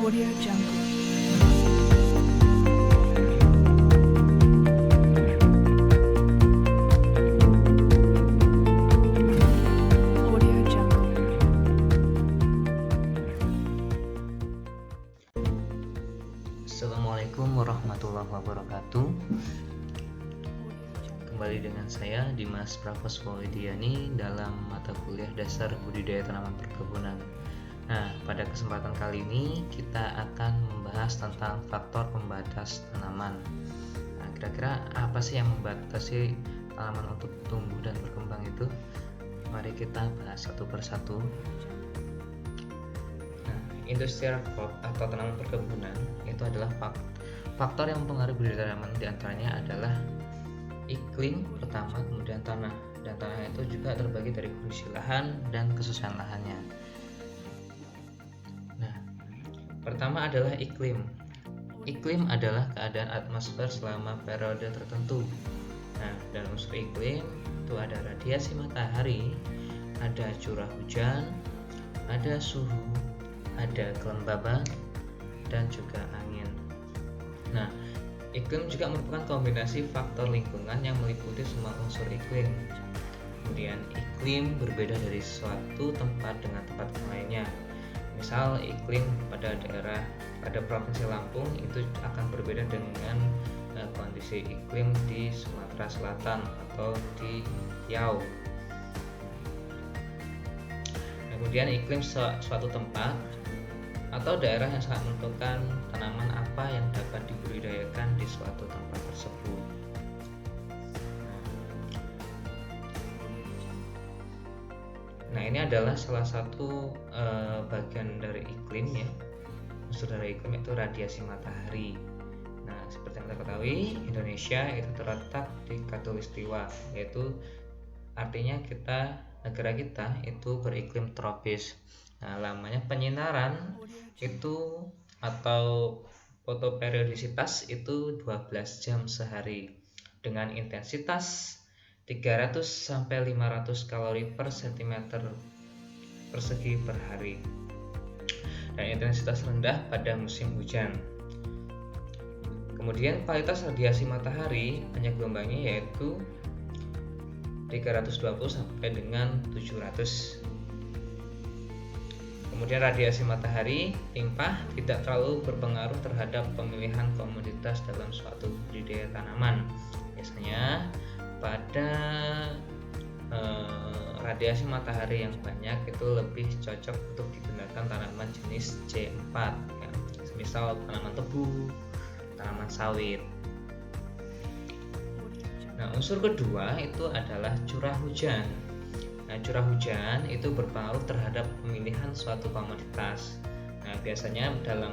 Audio Jungle. Audio Jungle. Assalamualaikum warahmatullahi wabarakatuh. Kembali dengan saya Dimas Pravoswolidiyani dalam mata kuliah dasar budidaya tanaman perkebunan. Nah, pada kesempatan kali ini kita akan membahas tentang faktor pembatas tanaman. Nah, kira-kira apa sih yang membatasi tanaman untuk tumbuh dan berkembang itu? Mari kita bahas satu persatu. Nah, industrial crop atau tanaman perkebunan itu adalah faktor yang mempengaruhi budidaya tanaman. Di antaranya adalah iklim pertama, kemudian tanah, dan tanah itu juga terbagi dari kondisi lahan dan kesusahan lahannya. Nah, pertama adalah iklim. Iklim adalah keadaan atmosfer selama periode tertentu. Nah, dalam unsur iklim itu ada radiasi matahari, ada curah hujan, ada suhu, ada kelembaban, dan juga angin. Nah, iklim juga merupakan kombinasi faktor lingkungan yang meliputi semua unsur iklim. Kemudian iklim berbeda dari suatu tempat dengan tempat yang lainnya. Misal iklim pada provinsi Lampung itu akan berbeda dengan kondisi iklim di Sumatera Selatan atau di Riau. Kemudian iklim suatu tempat atau daerah yang sangat menentukan tanaman apa yang dapat dibudidayakan di suatu tempat tersebut. Nah, ini adalah salah satu bagian dari iklim ya. Unsur dari iklim itu radiasi matahari. Nah, seperti yang kita ketahui, Indonesia itu terletak di Khatulistiwa, yaitu artinya negara kita itu beriklim tropis. Nah, lamanya penyinaran itu atau fotoperiodisitas itu 12 jam sehari dengan intensitas 300 sampai 500 kalori per cm persegi per hari, dan intensitas rendah pada musim hujan. Kemudian kualitas radiasi matahari banyak gelombangnya yaitu 320 sampai dengan 700. Kemudian radiasi matahari limpah tidak terlalu berpengaruh terhadap pemilihan komoditas dalam suatu budidaya tanaman. Biasanya pada radiasi matahari yang banyak itu lebih cocok untuk digunakan tanaman jenis C4 ya. Misal tanaman tebu, tanaman sawit. Nah, unsur kedua itu adalah curah hujan. Nah, curah hujan itu berpengaruh terhadap pemilihan suatu komoditas. Nah, biasanya dalam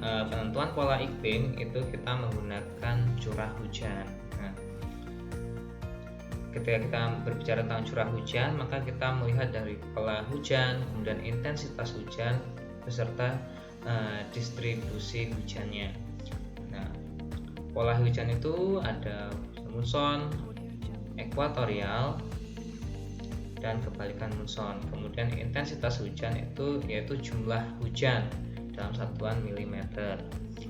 penentuan pola iklim itu kita menggunakan curah hujan. Nah, ketika kita berbicara tentang curah hujan, maka kita melihat dari pola hujan, kemudian intensitas hujan, beserta distribusi hujannya. Nah, pola hujan itu ada muson, ekuatorial, dan kebalikan muson. Kemudian intensitas hujan itu yaitu jumlah hujan dalam satuan milimeter.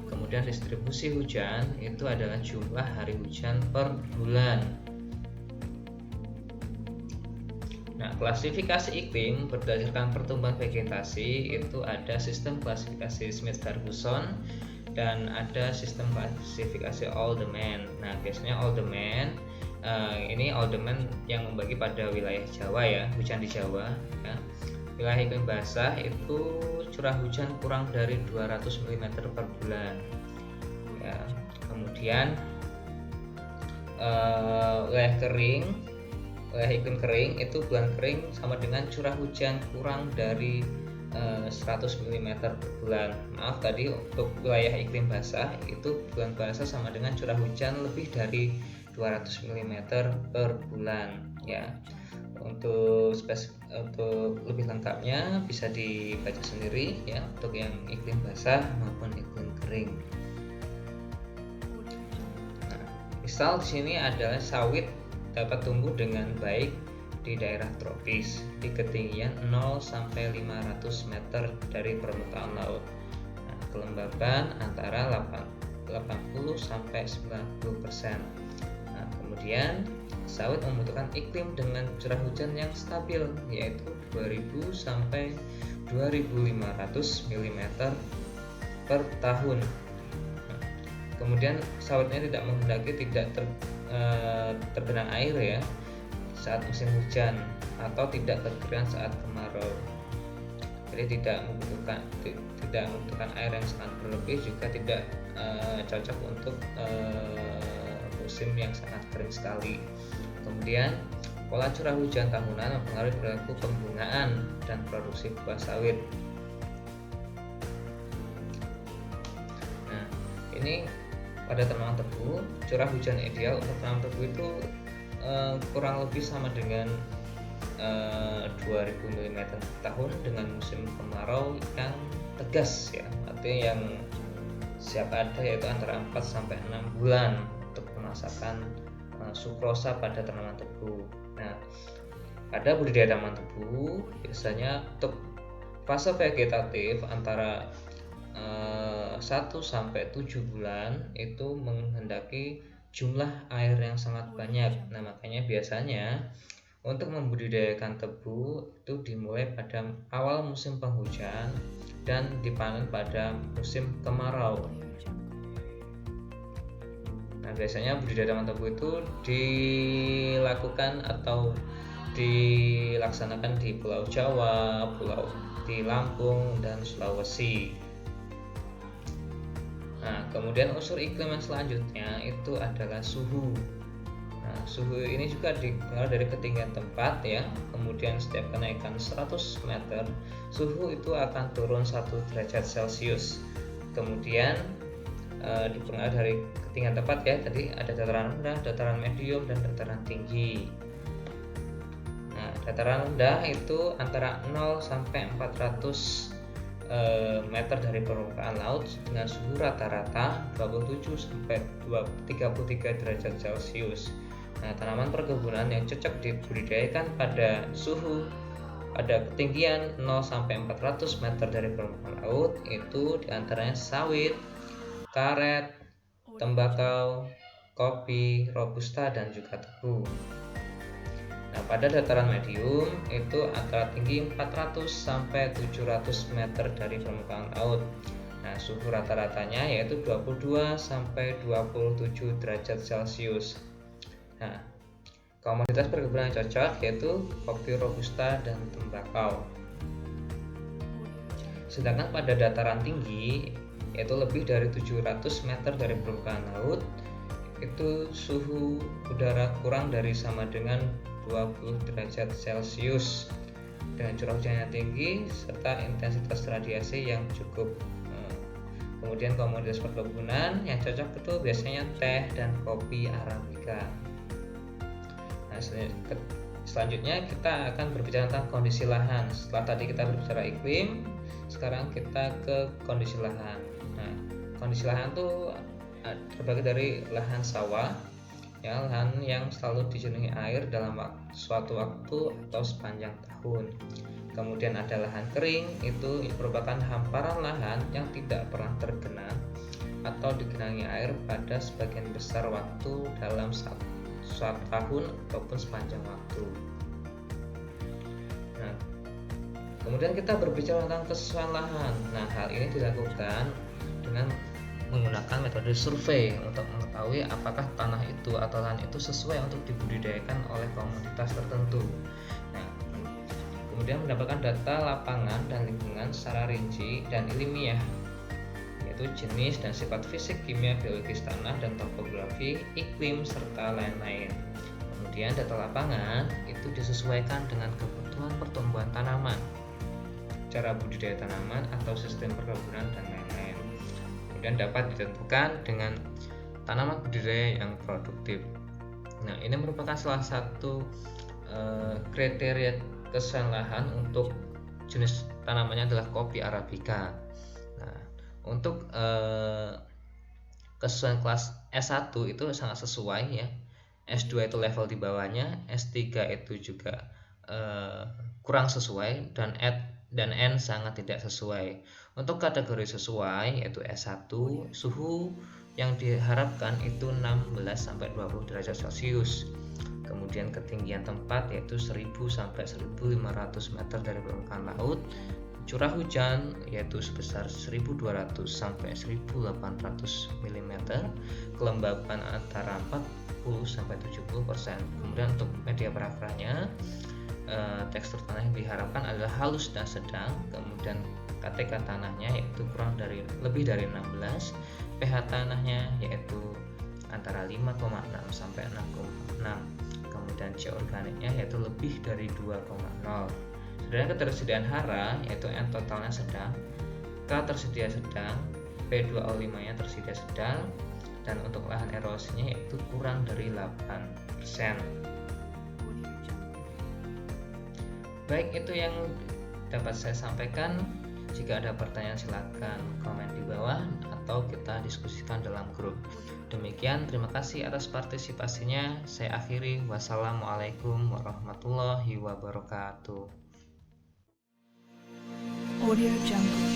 Kemudian distribusi hujan itu adalah jumlah hari hujan per bulan. Nah, klasifikasi iklim berdasarkan pertumbuhan vegetasi itu ada sistem klasifikasi Smith-Ferguson dan ada sistem klasifikasi Alderman. Nah, biasanya Alderman ini Alderman yang membagi pada wilayah Jawa ya, hujan di Jawa ya. Wilayah iklim basah itu curah hujan kurang dari 200 mm per bulan ya. Kemudian wilayah iklim kering itu bulan kering sama dengan curah hujan kurang dari 100 mm per bulan. Maaf, tadi untuk wilayah iklim basah itu bulan basah sama dengan curah hujan lebih dari 200 mm per bulan ya. Untuk lebih lengkapnya bisa dibaca sendiri ya, untuk yang iklim basah maupun iklim kering. Nah, misal di sini adalah sawit dapat tumbuh dengan baik di daerah tropis di ketinggian 0 sampai 500 meter dari permukaan laut. Nah, kelembaban antara 80 sampai 90%. Nah, kemudian sawit membutuhkan iklim dengan curah hujan yang stabil, yaitu 2000 sampai 2500 mm per tahun. Nah, kemudian sawitnya tidak menghendaki tergenang air ya saat musim hujan atau tidak kekeringan saat kemarau. Jadi tidak membutuhkan air yang sangat berlebih, juga tidak cocok untuk musim yang sangat kering sekali. Kemudian pola curah hujan tahunan mempengaruhi perilaku pembungaan dan produksi buah sawit. Nah, ini pada tanaman tebu, curah hujan ideal untuk tanaman tebu itu kurang lebih sama dengan 2000 mm per tahun dengan musim kemarau yang tegas ya, artinya yang siap ada, yaitu antara 4 sampai 6 bulan untuk pemasakan sukrosa pada tanaman tebu. Nah, pada budidaya tanaman tebu biasanya untuk fase vegetatif antara 1 sampai 7 bulan itu menghendaki jumlah air yang sangat banyak. Nah, makanya biasanya untuk membudidayakan tebu itu dimulai pada awal musim penghujan dan dipanen pada musim kemarau. Nah, biasanya budidaya tanaman tebu itu dilakukan atau dilaksanakan di Pulau Jawa, di Lampung, dan Sulawesi. Nah, kemudian unsur iklim yang selanjutnya itu adalah suhu. Nah, suhu ini juga dipengaruhi dari ketinggian tempat ya. Kemudian setiap kenaikan 100 meter, suhu itu akan turun 1 derajat Celcius. Kemudian dipengaruhi dari ketinggian tempat ya. Tadi ada dataran rendah, dataran medium, dan dataran tinggi. Nah, dataran rendah itu antara 0 sampai 400 meter dari permukaan laut dengan suhu rata-rata 27 sampai 33 derajat Celcius. Nah, tanaman perkebunan yang cocok dibudidayakan pada ketinggian 0 sampai 400 meter dari permukaan laut itu diantaranya sawit, karet, tembakau, kopi, robusta, dan juga tebu. Nah, pada dataran medium itu antara tinggi 400 sampai 700 meter dari permukaan laut. Nah, suhu rata-ratanya yaitu 22 sampai 27 derajat Celcius. Nah, komoditas perkebunan yang cocok yaitu kopi, robusta, dan tembakau. Sedangkan pada dataran tinggi yaitu lebih dari 700 meter dari permukaan laut itu suhu udara kurang dari sama dengan 20 derajat Celcius dengan curah hujan yang tinggi serta intensitas radiasi yang cukup. Kemudian komoditas perkebunan yang cocok itu biasanya teh dan kopi arabica. Nah, selanjutnya kita akan berbicara tentang kondisi lahan. Setelah tadi kita berbicara iklim, sekarang kita ke kondisi lahan. Nah, kondisi lahan itu terbagi dari lahan sawah ya, lahan yang selalu dipenuhi air dalam suatu waktu atau sepanjang tahun. Kemudian ada lahan kering, itu merupakan hamparan lahan yang tidak pernah tergenang atau digenangi air pada sebagian besar waktu dalam satu tahun ataupun sepanjang waktu. Nah, kemudian kita berbicara tentang kesesuaian lahan. Nah, hal ini dilakukan dengan menggunakan metode survei untuk mengetahui apakah tanah itu atau lahan itu sesuai untuk dibudidayakan oleh komoditas tertentu. Nah, kemudian mendapatkan data lapangan dan lingkungan secara rinci dan ilmiah, yaitu jenis dan sifat fisik, kimia, biologis tanah, dan topografi, iklim, serta lain-lain. Kemudian data lapangan itu disesuaikan dengan kebutuhan pertumbuhan tanaman, cara budidaya tanaman atau sistem perkebunan, dan lain-lain. Dan dapat ditentukan dengan tanaman budidaya yang produktif. Nah, ini merupakan salah satu kriteria kesesuaian lahan untuk jenis tanamannya adalah kopi arabica. Nah, untuk kesesuaian kelas S1 itu sangat sesuai ya. S2 itu level di bawahnya, S3 itu juga kurang sesuai, dan N sangat tidak sesuai. Untuk kategori sesuai yaitu S1, suhu yang diharapkan itu 16-20 derajat Celcius. Kemudian ketinggian tempat yaitu 1000 sampai 1500 meter dari permukaan laut. Curah hujan yaitu sebesar 1200 sampai 1800 mm. Kelembapan antara 40 sampai 70%. Kemudian untuk media perakaranya, tekstur tanah yang diharapkan adalah halus dan sedang. Kemudian KTK tanahnya yaitu lebih dari 16, pH tanahnya yaitu antara 5,6 sampai 6,6. Kemudian C organiknya yaitu lebih dari 2,0. Sedangkan ketersediaan hara yaitu N totalnya sedang, K tersedia sedang, P2O5 nya tersedia sedang, dan untuk lahan erosinya yaitu kurang dari 8%. Baik, itu yang dapat saya sampaikan. Jika ada pertanyaan silakan komen di bawah atau kita diskusikan dalam grup. Demikian, terima kasih atas partisipasinya. Saya akhiri. Wassalamualaikum warahmatullahi wabarakatuh. Audio Jungle.